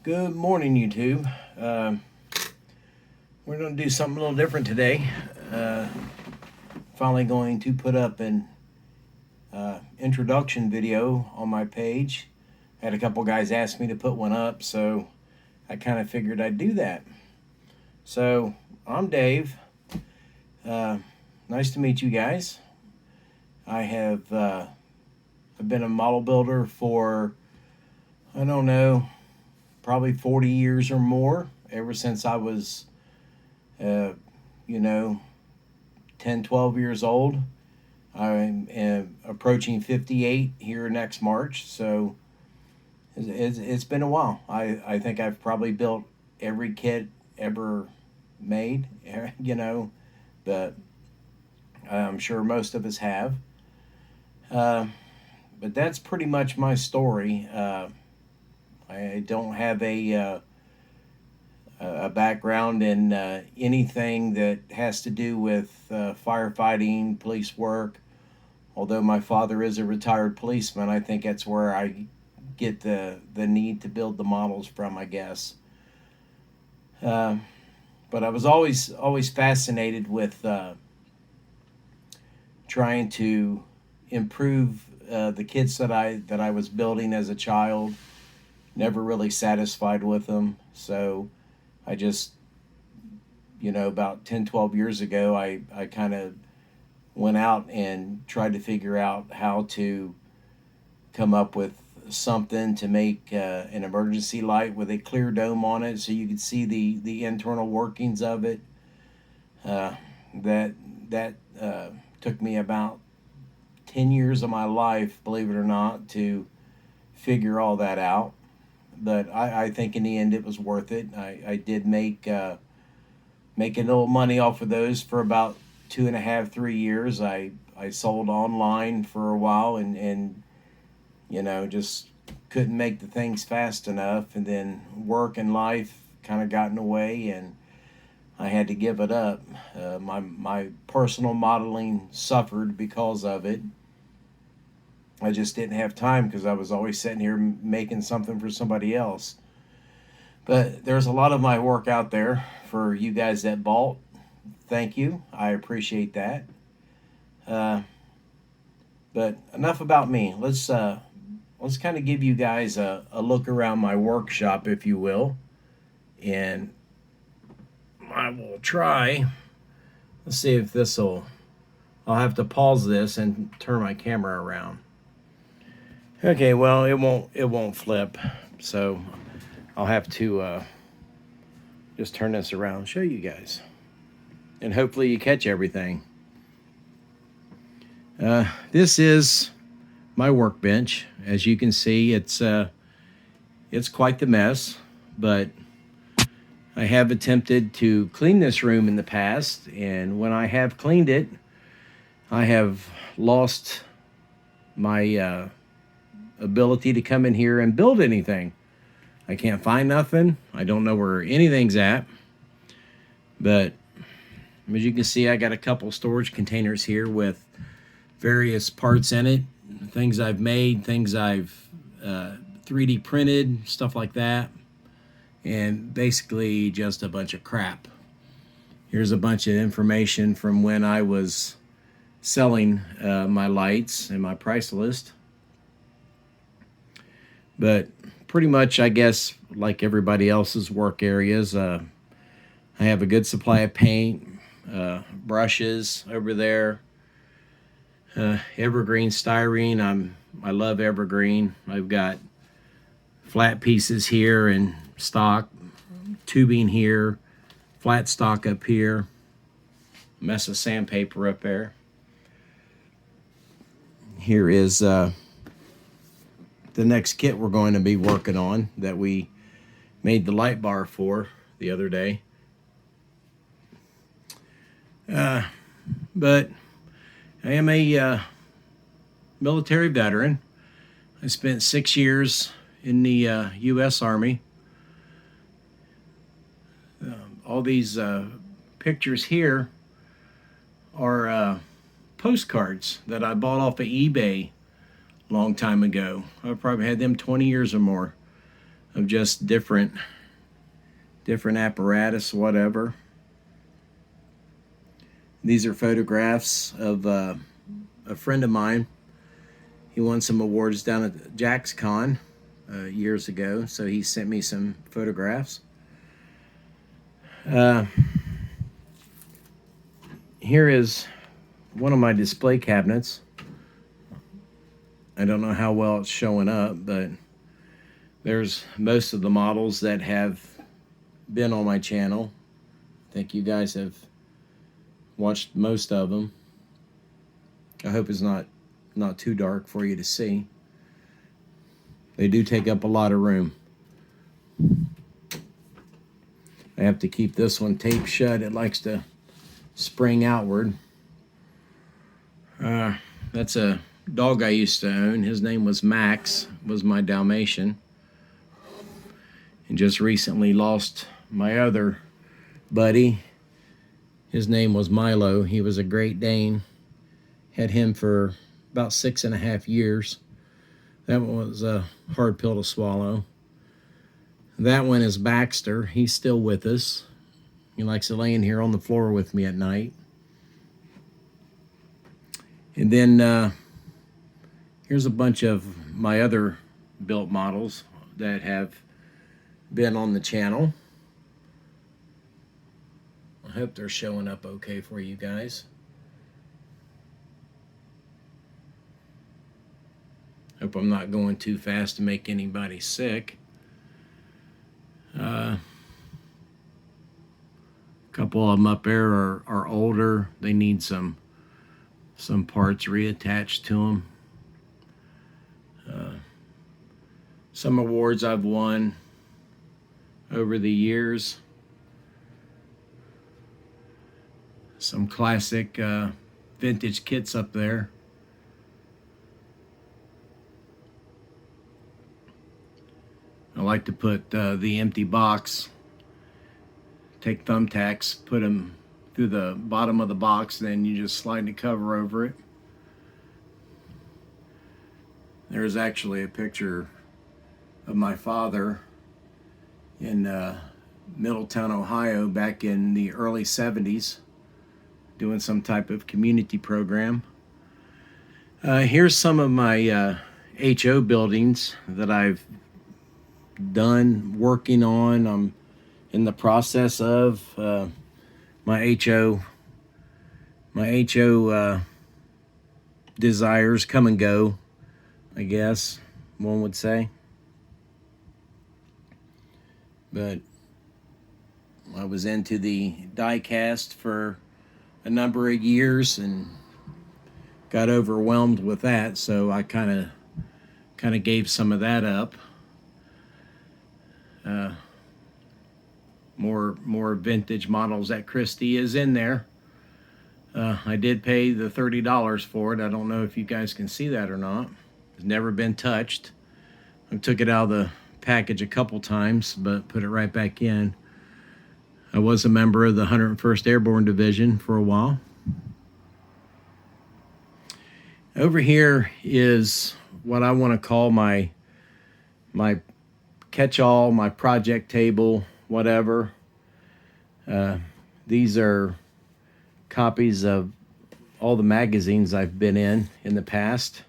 Good morning, YouTube. We're going to do something a little different today. Uh, Finally going to put up an introduction video on my page. I had a couple guys ask me to put one up, so I kind of figured I'd do that. So, I'm Dave. Nice to meet you guys. I've been a model builder for, I don't know, probably 40 years or more, ever since I was, uh, you know, 10, 12 years old. I'm approaching 58 here next March, so it's been a while. I think I've probably built every kit ever made, but I'm sure most of us have. Uh, but that's pretty much my story. I don't have a background in anything that has to do with firefighting, police work. Although my father is a retired policeman, I think that's where I get the need to build the models from, I guess. Uh, but I was always fascinated with trying to improve the kits that I was building as a child. Never really satisfied with them, so I just, about 10, 12 years ago, I kind of went out and tried to figure out how to come up with something to make an emergency light with a clear dome on it so you could see the internal workings of it. Uh, that took me about 10 years of my life, believe it or not, to figure all that out. But I think in the end it was worth it. I did make a little money off of those for about 2.5, 3 years. I sold online for a while and just couldn't make the things fast enough, and then work and life kind of got in the way, and I had to give it up. My personal modeling suffered because of it. I just didn't have time because I was always sitting here making something for somebody else. But there's a lot of my work out there for you guys that bought. Thank you. I appreciate that. Uh, but enough about me. Let's kind of give you guys a look around my workshop, if you will, and I will try. Let's see if this will. I'll have to pause this and turn my camera around. Okay, well, it won't flip, so I'll have to just turn this around and show you guys, and hopefully you catch everything. This is my workbench. As you can see, it's quite the mess, but I have attempted to clean this room in the past, and when I have cleaned it, I have lost my ability to come in here and build anything. I can't find nothing. I don't know where anything's at. But as you can see, I got a couple storage containers here with various parts in it. Things I've made, things I've 3D printed, stuff like that. And basically just a bunch of crap. Here's a bunch of information from when I was selling my lights and my price list. But pretty much, I guess, like everybody else's work areas, I have a good supply of paint, brushes over there, evergreen styrene. I love evergreen. I've got flat pieces here and stock, tubing here, flat stock up here, mess of sandpaper up there. Here is the next kit we're going to be working on that we made the light bar for the other day. But I am a military veteran. I spent 6 years in the U.S. Army. All these pictures here are postcards that I bought off of eBay long time ago. I've probably had them 20 years or more. of just different apparatus, whatever. These are photographs of a friend of mine. He won some awards down at JaxCon years ago, so he sent me some photographs. Here is one of my display cabinets. I don't know how well it's showing up, but there's most of the models that have been on my channel. I think you guys have watched most of them. I hope it's not too dark for you to see. They do take up a lot of room. I have to keep this one taped shut. It likes to spring outward. That's a dog I used to own. His name was Max, was my Dalmatian. And just recently lost my other buddy. His name was Milo. He was a Great Dane. Had him for about 6.5 years. That one was a hard pill to swallow. That one is Baxter. He's still with us. He likes to lay in here on the floor with me at night. And then here's a bunch of my other built models that have been on the channel. I hope they're showing up okay for you guys. Hope I'm not going too fast to make anybody sick. A couple of them up there are older. They need some parts reattached to them. Some awards I've won over the years. Some classic vintage kits up there. I like to put the empty box, take thumbtacks, put them through the bottom of the box, then you just slide the cover over it. There's actually a picture of my father in Middletown, Ohio, back in the early 70s, doing some type of community program. Here's some of my HO buildings that I've done, working on. I'm in the process of my HO desires come and go, I guess one would say. But I was into the die cast for a number of years and got overwhelmed with that, so I kind of gave some of that up. More vintage models at Christie is in there. I did pay the $30 for it. I don't know if you guys can see that or not. It's never been touched. I took it out of the package a couple times, but put it right back in. I was a member of the 101st Airborne Division for a while. Over here is what I want to call my catch-all, my project table, whatever. These are copies of all the magazines I've been in the past.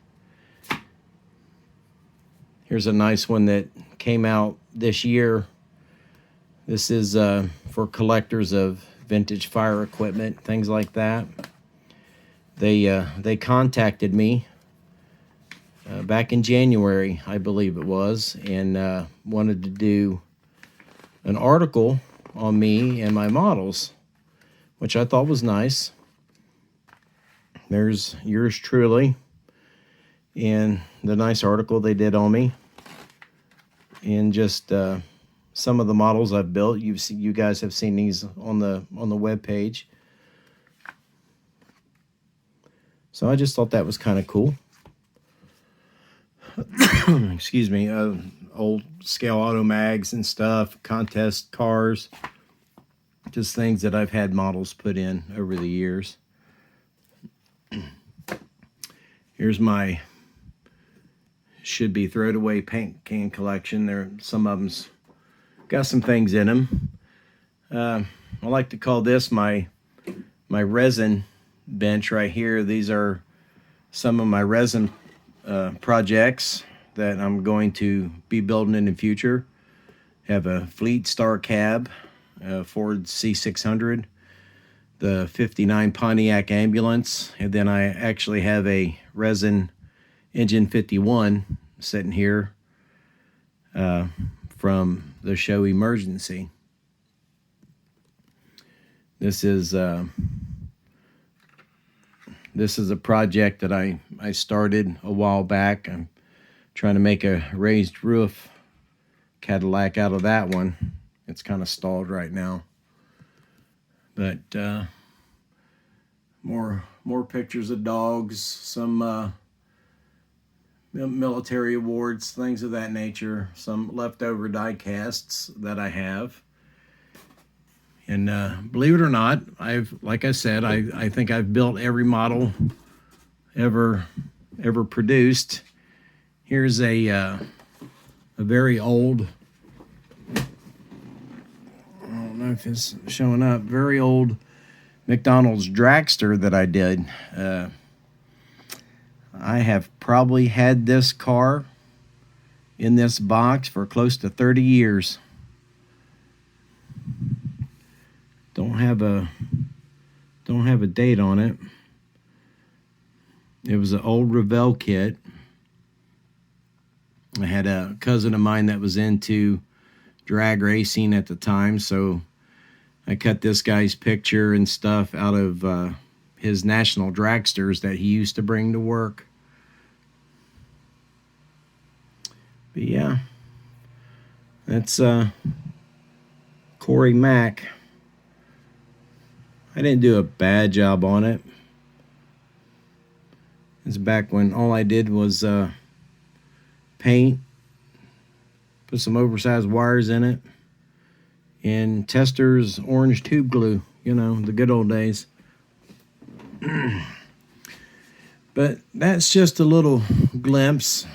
Here's a nice one that came out this year. This is for collectors of vintage fire equipment, things like that. They contacted me back in January, I believe it was, and wanted to do an article on me and my models, which I thought was nice. There's yours truly and the nice article they did on me, and just some of the models I've built. You guys have seen these on the web page. So I just thought that was kind of cool. Excuse me. Old scale auto mags and stuff, contest cars, just things that I've had models put in over the years. Here's my should be throwed away paint can collection. There, some of them's got some things in them. I like to call this my resin bench right here. These are some of my resin projects that I'm going to be building in the future. Have a Fleet Star cab, a Ford C600, the 59 Pontiac ambulance, and then I actually have a resin engine 51 sitting here from the show Emergency. This is a project that I started a while back. I'm trying to make a raised roof Cadillac out of that one. It's kind of stalled right now. But more pictures of dogs, some military awards, things of that nature, some leftover die casts that I have. And believe it or not, like I said, I think I've built every model ever produced. Here's a very old, I don't know if it's showing up, very old McDonald's dragster that I did. I have probably had this car in this box for close to 30 years. Don't have a date on it. It was an old Revell kit. I had a cousin of mine that was into drag racing at the time, so I cut this guy's picture and stuff out of his national dragsters that he used to bring to work. But yeah, that's Corey Mack. I didn't do a bad job on it. It's back when all I did was paint, put some oversized wires in it, and Testor's orange tube glue, you know, the good old days. But that's just a little glimpse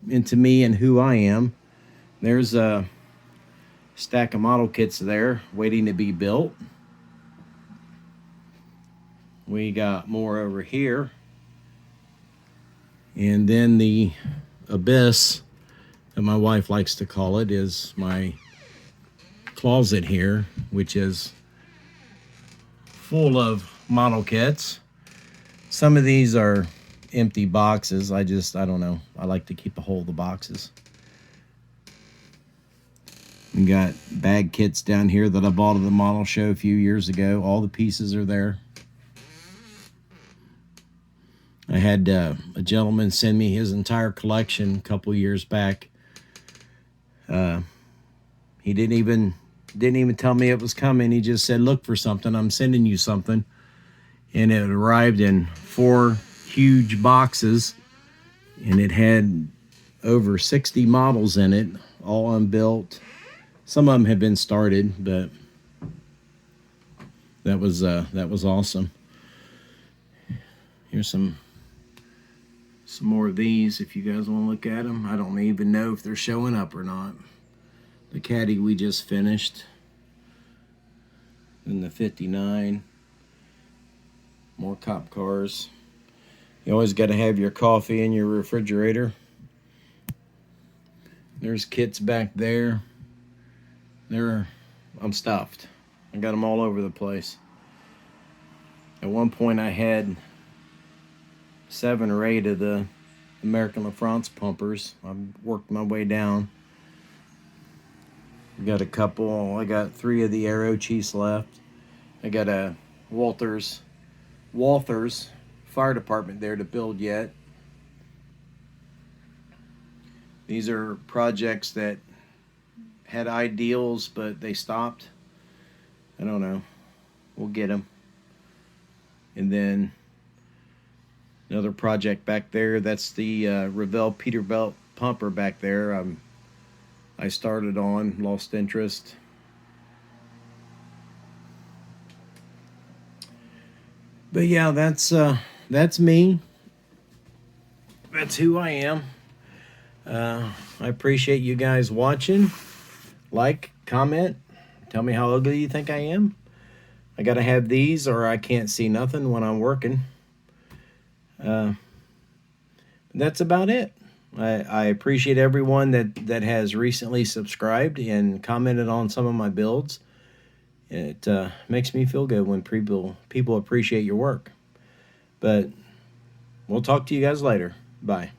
into me and who I am. There's a stack of model kits there waiting to be built. We got more over here. And then the abyss, that my wife likes to call it, is my closet here, which is full of model kits. Some of these are empty boxes. I don't know. I like to keep a hold of the boxes. We got bag kits down here that I bought at the model show a few years ago. All the pieces are there. I had a gentleman send me his entire collection a couple years back. He didn't even tell me it was coming. He just said, "Look for something. I'm sending you something." And it arrived in 4 huge boxes, and it had over 60 models in it, all unbuilt. Some of them had been started, but that was awesome. Here's some more of these if you guys want to look at them. I don't even know if they're showing up or not. The Caddy we just finished. And the 59. More cop cars. You always got to have your coffee in your refrigerator. There's kits back there. I'm stuffed. I got them all over the place. At one point I had 7 or 8 of the American LaFrance pumpers. I've worked my way down. Got a couple. I got 3 of the Aero Chiefs left. I got a Walther's fire department there to build yet. These are projects that had ideals, but they stopped. I don't know. We'll get them. And then another project back there. That's the Revell Peterbilt pumper back there. I started on, lost interest. But yeah, that's me. That's who I am. I appreciate you guys watching. Like, comment, tell me how ugly you think I am. I gotta have these or I can't see nothing when I'm working. That's about it. I appreciate everyone that has recently subscribed and commented on some of my builds. It makes me feel good when people appreciate your work. But we'll talk to you guys later. Bye.